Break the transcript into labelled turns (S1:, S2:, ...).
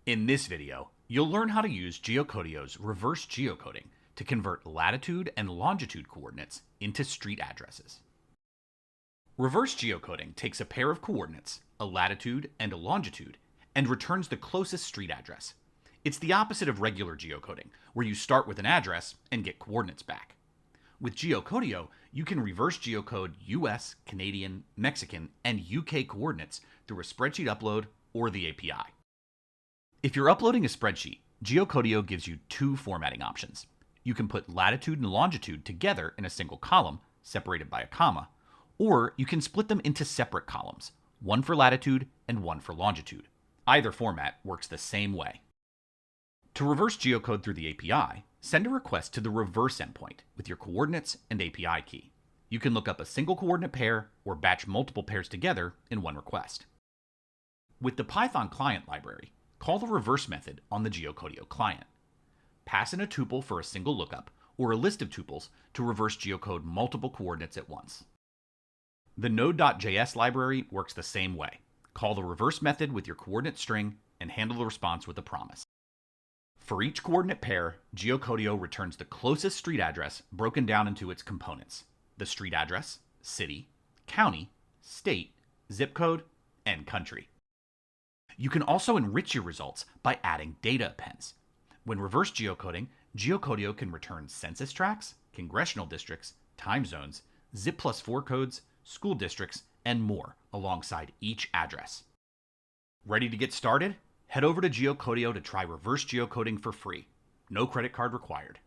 S1: In this video, you'll learn how to use Geocodio's reverse geocoding to convert latitude and longitude coordinates into street addresses. Reverse geocoding takes a pair of coordinates, a latitude and a longitude, and returns the closest street address. It's the opposite of regular geocoding, where you start with an address and get coordinates back. With Geocodio, you can reverse geocode US, Canadian, Mexican, and UK coordinates through a spreadsheet upload or the API. If you're uploading a spreadsheet, Geocodio gives you two formatting options. You can put latitude and longitude together in a single column, separated by a comma, or you can split them into separate columns, one for latitude and one for longitude. Either format works the same way. To reverse geocode through the API, send a request to the reverse endpoint with your coordinates and API key. You can look up a single coordinate pair or batch multiple pairs together in one request. With the Python client library, call the reverse method on the Geocodio client. Pass in a tuple for a single lookup or a list of tuples to reverse geocode multiple coordinates at once. The Node.js library works the same way. Call the reverse method with your coordinate string and handle the response with a promise. For each coordinate pair, Geocodio returns the closest street address broken down into its components: the street address, city, county, state, zip code, and country. You can also enrich your results by adding data appends. When reverse geocoding, Geocodio can return census tracts, congressional districts, time zones, zip+4 codes, school districts, and more alongside each address. Ready to get started? Head over to Geocodio to try reverse geocoding for free. No credit card required.